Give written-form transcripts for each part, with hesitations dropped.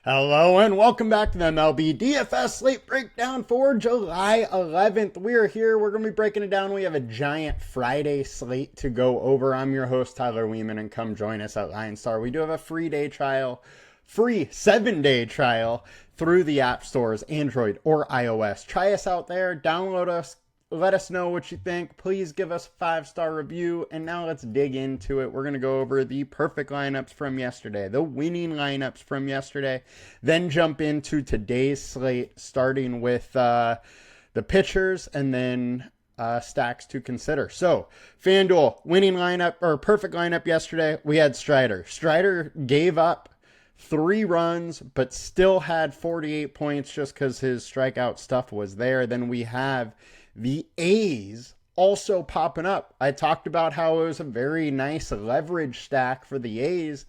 Hello and welcome back to the MLB DFS Slate Breakdown for July 11th. We're here. We're going to be breaking it down. We have a giant Friday slate to go over. I'm your host, Tyler Wiemann, and come join us at LineStar. We do have a free 7-day trial through the app stores, Android or iOS. Try us out there. Download us. Let us know what you think. Please give us a 5-star review. And now let's dig into it. We're going to go over the perfect lineups from yesterday, the winning lineups from yesterday, then jump into today's slate, starting with the pitchers and then stacks to consider. So, FanDuel, winning lineup or perfect lineup yesterday, we had Strider. Strider gave up 3 runs, but still had 48 points just because his strikeout stuff was there. Then we have the A's also popping up. I talked about how it was a very nice leverage stack for the A's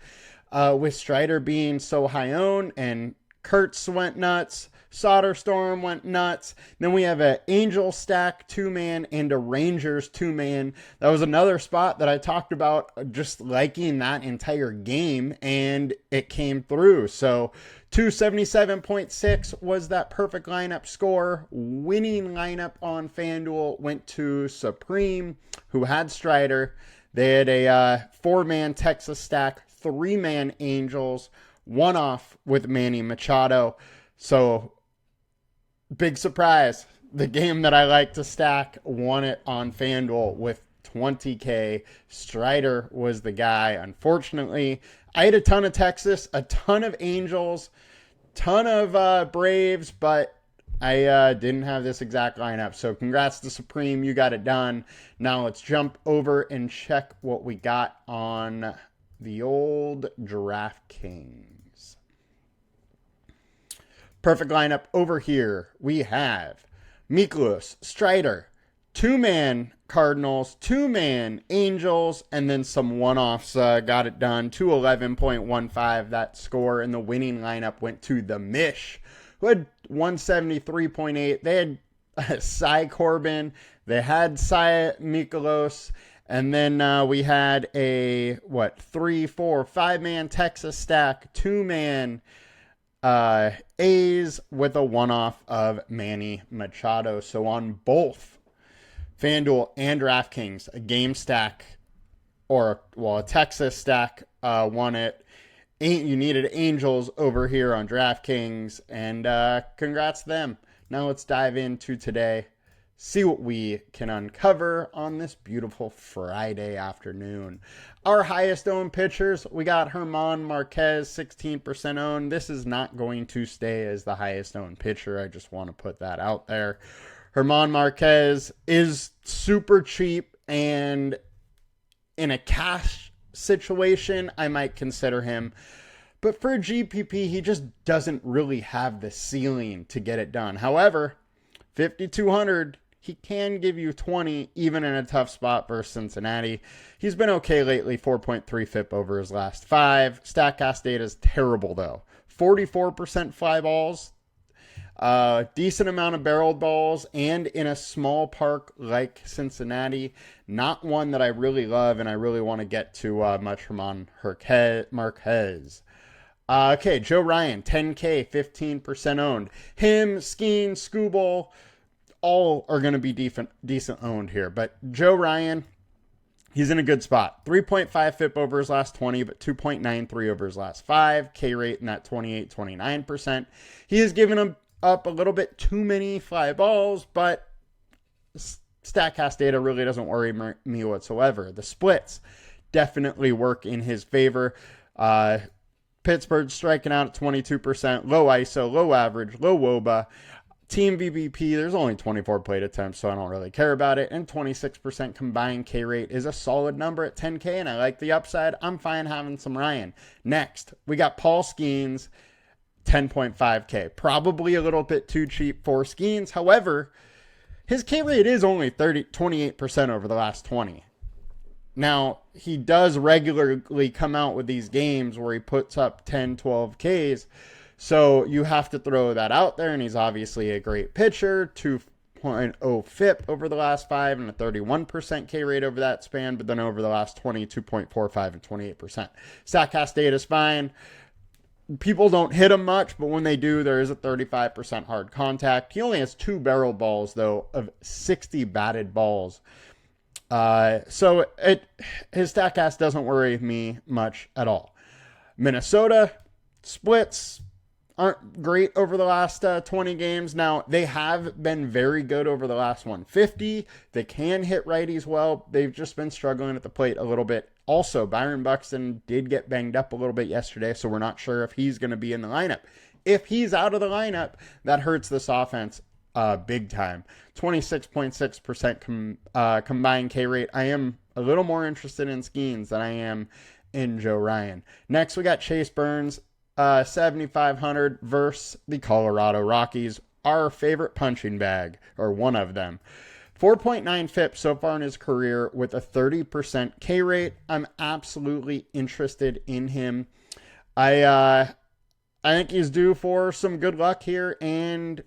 with Strider being so high owned, and Kurtz went nuts. Soderstrom went nuts. Then we have an Angel stack 2-man and a Rangers 2-man. That was another spot that I talked about just liking that entire game, and it came through. So 277.6 was that perfect lineup score. Winning lineup on FanDuel went to Supreme, who had Strider. They had a 4-man Texas stack, 3-man Angels, 1 off with Manny Machado. So big surprise. The game that I like to stack won it on FanDuel with 20K. Strider was the guy. Unfortunately, I had a ton of Texas, a ton of Angels, ton of Braves, but I didn't have this exact lineup. So congrats to Supreme. You got it done. Now let's jump over and check what we got on the old DraftKings. Perfect lineup over here. We have Mikolas, Strider, 2-man Cardinals, 2-man Angels, and then some one-offs got it done. 211.15 that score, and the winning lineup went to the Mish, who had 173.8. They had Cy Corbin, they had Cy Mikolas, and then we had a 5-man Texas stack, 2-man A's with a one-off of Manny Machado. So on both FanDuel and DraftKings, a game stack, a Texas stack won it. You needed Angels over here on DraftKings, and congrats to them. Now let's dive into today, see what we can uncover on this beautiful Friday afternoon. Our highest owned pitchers, we got German Marquez, 16% owned. This is not going to stay as the highest owned pitcher. I just want to put that out there. German Marquez is super cheap, and in a cash situation, I might consider him. But for GPP, he just doesn't really have the ceiling to get it done. However, 5,200, he can give you 20 even in a tough spot versus Cincinnati. He's been okay lately, 4.3 FIP over his last 5. StatCast data is terrible though. 44% fly balls, decent amount of barreled balls, and in a small park like Cincinnati. Not one that I really love, and I really want to get to much German Marquez. Okay, Joe Ryan, 10K, 15% owned. Him, Skeen, Skubal, all are going to be decent owned here. But Joe Ryan, he's in a good spot. 3.5 FIP over his last 20, but 2.93 over his last 5. K rate in that 28-29%. He has given him up a little bit too many fly balls, but StatCast data really doesn't worry me whatsoever. The splits definitely work in his favor. Pittsburgh striking out at 22%, low ISO, low average, low WOBA. Team VBP, there's only 24 plate attempts, so I don't really care about it. And 26% combined K rate is a solid number at 10K, and I like the upside. I'm fine having some Ryan. Next, we got Paul Skeens, 10.5K. Probably a little bit too cheap for Skeens. However, his K rate is only 28% over the last 20. Now, he does regularly come out with these games where he puts up 10, 12 Ks. So you have to throw that out there, and he's obviously a great pitcher. 2.0 FIP over the last 5 and a 31% K rate over that span, but then over the last 20, 2.45 and 28%. StatCast data is fine. People don't hit him much, but when they do, there is a 35% hard contact. He only has 2 barrel balls, though, of 60 batted balls. So his StatCast doesn't worry me much at all. Minnesota splits aren't great over the last 20 games. Now, they have been very good over the last 150. They can hit righties well. They've just been struggling at the plate a little bit. Also, Byron Buxton did get banged up a little bit yesterday, so we're not sure if he's going to be in the lineup. If he's out of the lineup, that hurts this offense big time. 26.6% combined K rate. I am a little more interested in Skeens than I am in Joe Ryan. Next, we got Chase Burns, 7,500 versus the Colorado Rockies, our favorite punching bag, or one of them. 4.9 FIP so far in his career with a 30% K rate. I'm absolutely interested in him. I think he's due for some good luck here, and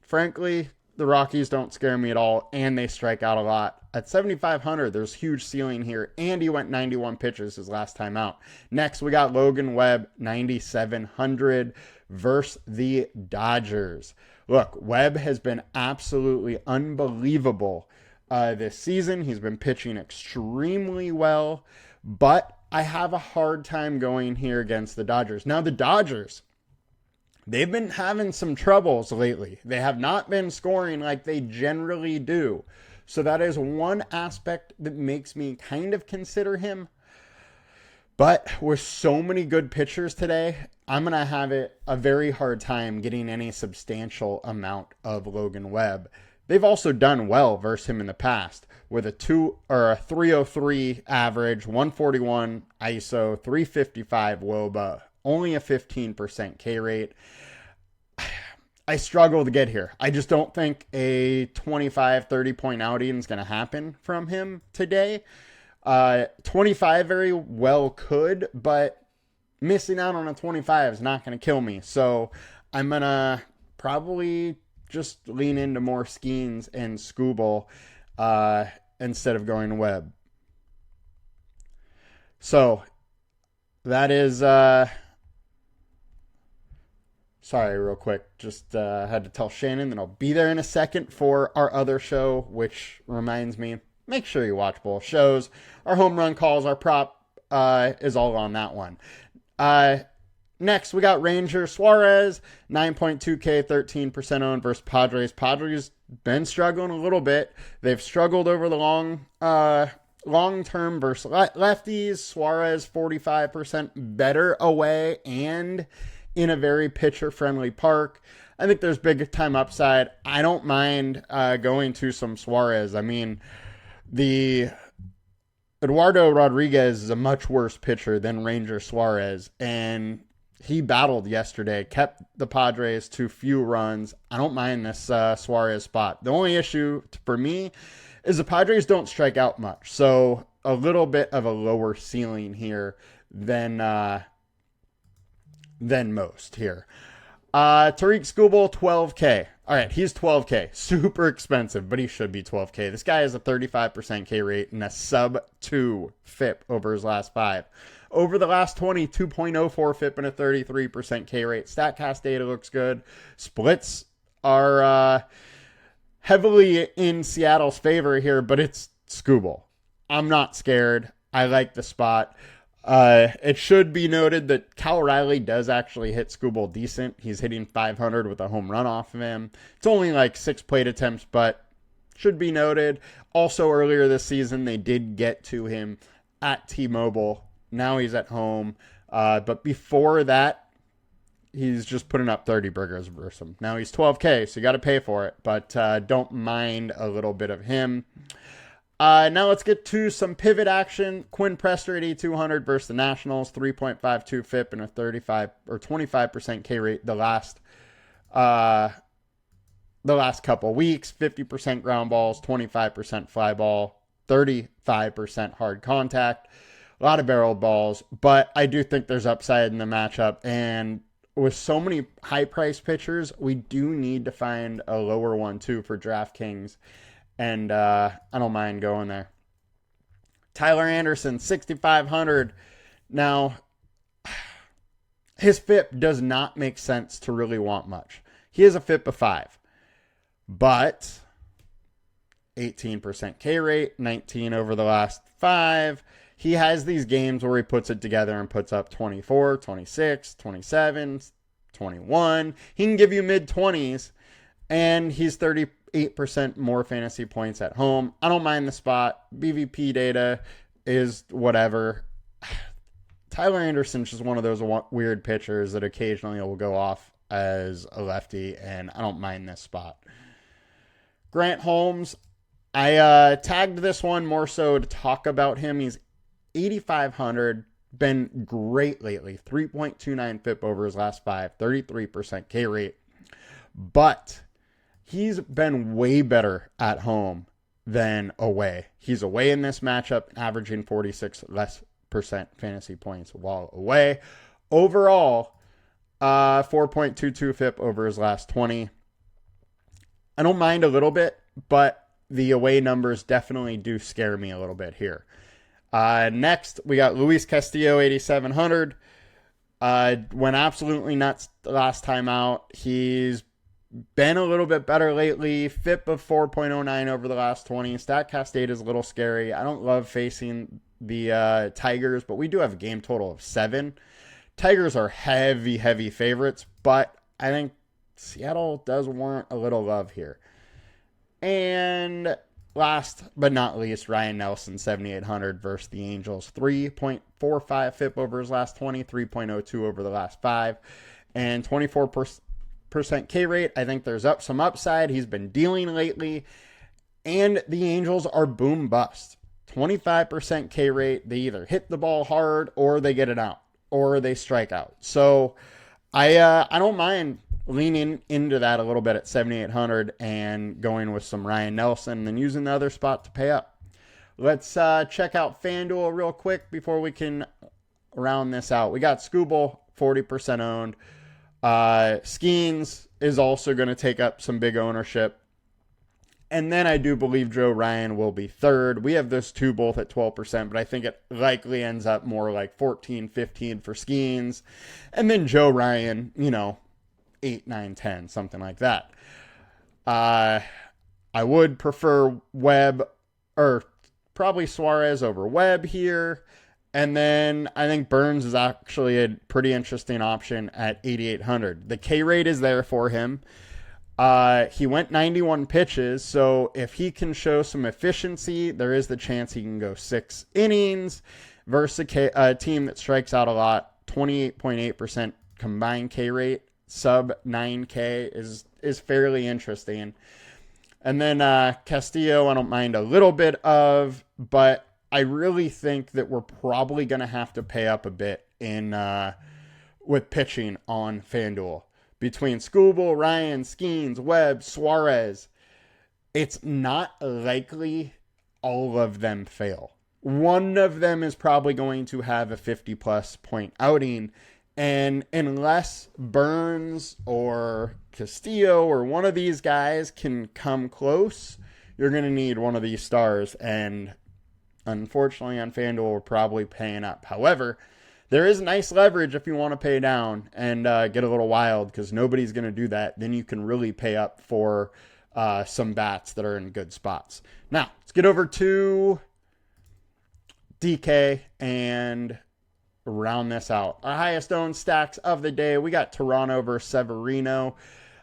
frankly, the Rockies don't scare me at all, and they strike out a lot. At 7,500, there's huge ceiling here, and he went 91 pitches his last time out. Next, we got Logan Webb, 9,700 versus the Dodgers. Look, Webb has been absolutely unbelievable this season. He's been pitching extremely well, but I have a hard time going here against the Dodgers. Now, the Dodgers, they've been having some troubles lately. They have not been scoring like they generally do. So that is one aspect that makes me kind of consider him. But with so many good pitchers today, I'm going to have a very hard time getting any substantial amount of Logan Webb. They've also done well versus him in the past with a 303 average, 141 ISO, 355 WOBA, only a 15% K rate. I struggle to get here. I just don't think a 25, 30-point outing is going to happen from him today. 25 very well could, but missing out on a 25 is not going to kill me. So I'm going to probably just lean into more Skeens and Skubal instead of going Webb. So that is... Sorry, real quick. Just had to tell Shannon that I'll be there in a second for our other show, which reminds me, make sure you watch both shows. Our home run calls, our prop is all on that one. Next, we got Ranger Suarez, 9.2K, 13% owned versus Padres. Padres been struggling a little bit. They've struggled over the long term versus lefties. Suarez, 45% better away and in a very pitcher-friendly park. I think there's big-time upside. I don't mind going to some Suarez. I mean, the Eduardo Rodriguez is a much worse pitcher than Ranger Suarez, and he battled yesterday, kept the Padres to few runs. I don't mind this Suarez spot. The only issue for me is the Padres don't strike out much, so a little bit of a lower ceiling here than most here. Tariq Skubal, 12K. All right, he's 12K. Super expensive, but he should be 12K. This guy has a 35% K rate and a sub-2 FIP over his last 5. Over the last 20, 2.04 FIP and a 33% K rate. StatCast data looks good. Splits are heavily in Seattle's favor here, but it's Skubal. I'm not scared. I like the spot. It should be noted that Cal Riley does actually hit Skubal decent. He's hitting 500 with a home run off of him. It's only like 6 plate attempts, but should be noted. Also, earlier this season, they did get to him at T-Mobile. Now he's at home. But before that, he's just putting up 30 burgers versus him. Now he's 12K, so you got to pay for it. But don't mind a little bit of him. Now let's get to some pivot action. Quinn Prester at 8,200 versus the Nationals, 3.52 FIP and a 35 or 25% K rate the last couple weeks. 50% ground balls, 25% fly ball, 35% hard contact. A lot of barreled balls, but I do think there's upside in the matchup. And with so many high-priced pitchers, we do need to find a lower one too for DraftKings. And I don't mind going there. Tyler Anderson, 6,500. Now, his FIP does not make sense to really want much. He has a FIP of 5, but 18% K rate, 19 over the last 5. He has these games where he puts it together and puts up 24, 26, 27, 21. He can give you mid-20s, and he's 38% more fantasy points at home. I don't mind the spot. BVP data is whatever. Tyler Anderson's just one of those weird pitchers that occasionally will go off as a lefty, and I don't mind this spot. Grant Holmes, I tagged this one more so to talk about him. He's 8,500, been great lately. 3.29 FIP over his last 5, 33% K rate. But he's been way better at home than away. He's away in this matchup, averaging 46 less percent fantasy points while away. Overall, 4.22 FIP over his last 20. I don't mind a little bit, but the away numbers definitely do scare me a little bit here. Next, we got Luis Castillo, 8,700. Went absolutely nuts the last time out. He's been a little bit better lately. FIP of 4.09 over the last 20. StatCast data is a little scary. I don't love facing the Tigers, but we do have a game total of 7. Tigers are heavy favorites, but I think Seattle does warrant a little love here. And last but not least, Ryan Nelson, 7,800 versus the Angels. 3.45 FIP over his last 20, 3.02 over the last 5, and 24% K rate. I think there's some upside. He's been dealing lately, and the Angels are boom bust. 25% K rate. They either hit the ball hard or they get it out or they strike out. So I don't mind leaning into that a little bit at 7,800 and going with some Ryan Nelson and then using the other spot to pay up. Let's check out FanDuel real quick before we can round this out. We got Scooble, 40% owned. Skeens is also going to take up some big ownership. And then I do believe Joe Ryan will be third. We have those two both at 12%, but I think it likely ends up more like 14, 15 for Skeens. And then Joe Ryan, 8, 9, 10, something like that. I would prefer Webb, or probably Suarez over Webb here. And then I think Burns is actually a pretty interesting option at 8,800. The K rate is there for him. He went 91 pitches, so if he can show some efficiency, there is the chance he can go 6 innings versus a team that strikes out a lot. 28.8% combined K rate, sub 9K is fairly interesting. And then Castillo, I don't mind a little bit of, but I really think that we're probably going to have to pay up a bit with pitching on FanDuel. Between Scooble, Ryan, Skeens, Webb, Suarez, it's not likely all of them fail. One of them is probably going to have a 50-plus point outing, and unless Burns or Castillo or one of these guys can come close, you're going to need one of these stars, and unfortunately on FanDuel, we're probably paying up. However, there is nice leverage if you want to pay down and get a little wild, because nobody's going to do that. Then you can really pay up for some bats that are in good spots. Now, let's get over to DK and round this out. Our highest owned stacks of the day, we got Toronto versus Severino.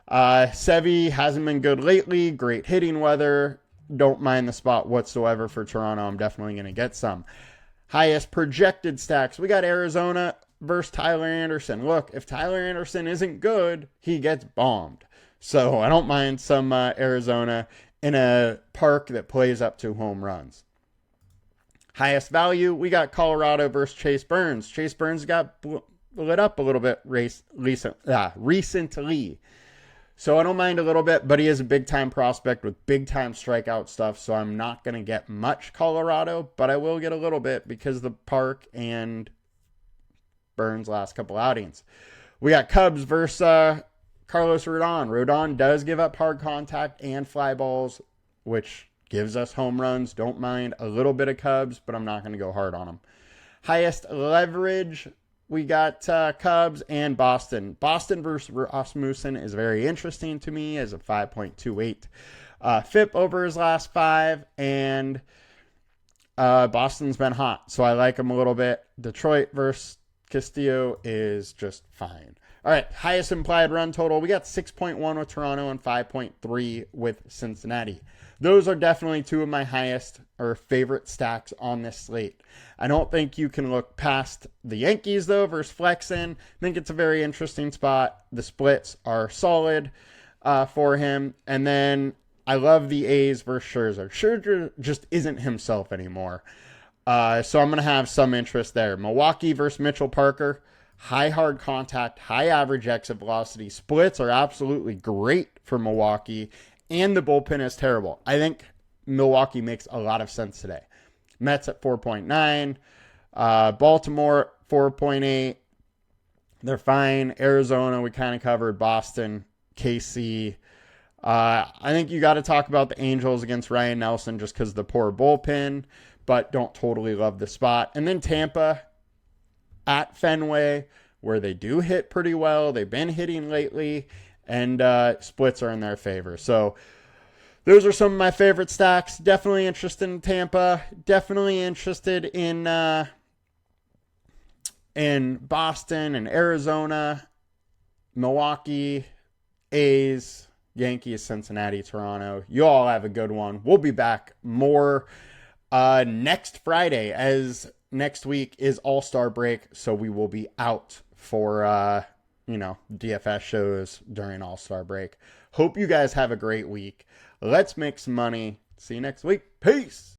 Sevy hasn't been good lately. Great hitting weather. Don't mind the spot whatsoever for Toronto. I'm definitely going to get some. Highest projected stacks, we got Arizona versus Tyler Anderson. Look, if Tyler Anderson isn't good, he gets bombed. So I don't mind some Arizona in a park that plays up to home runs. Highest value, we got Colorado versus Chase Burns. Chase Burns got lit up a little bit recently. So I don't mind a little bit, but he is a big-time prospect with big-time strikeout stuff, so I'm not going to get much Colorado, but I will get a little bit because of the park and Burns' last couple outings. We got Cubs versus Carlos Rodon. Rodon does give up hard contact and fly balls, which gives us home runs. Don't mind a little bit of Cubs, but I'm not going to go hard on them. Highest leverage, we got Cubs and Boston. Boston versus Rasmussen is very interesting to me as a 5.28 FIP over his last 5, and Boston's been hot, so I like him a little bit. Detroit versus Castillo is just fine. All right, highest implied run total. We got 6.1 with Toronto and 5.3 with Cincinnati. Those are definitely two of my highest or favorite stacks on this slate. I don't think you can look past the Yankees, though, versus Flexen. I think it's a very interesting spot. The splits are solid for him. And then I love the A's versus Scherzer. Scherzer just isn't himself anymore. So I'm going to have some interest there. Milwaukee versus Mitchell Parker. High hard contact, high average exit velocity. Splits are absolutely great for Milwaukee, and the bullpen is terrible. I think Milwaukee makes a lot of sense today. Mets at 4.9. Baltimore, 4.8. They're fine. Arizona, we kind of covered. Boston, KC. I think you got to talk about the Angels against Ryan Nelson just because of the poor bullpen, but don't totally love the spot. And then Tampa at Fenway, where they do hit pretty well. They've been hitting lately, and splits are in their favor. So those are some of my favorite stacks. Definitely interested in Tampa. Definitely interested in Boston and Arizona, Milwaukee, A's, Yankees, Cincinnati, Toronto. You all have a good one. We'll be back more next Friday, as next week is All-Star break, so we will be out for, DFS shows during All-Star break. Hope you guys have a great week. Let's make some money. See you next week. Peace.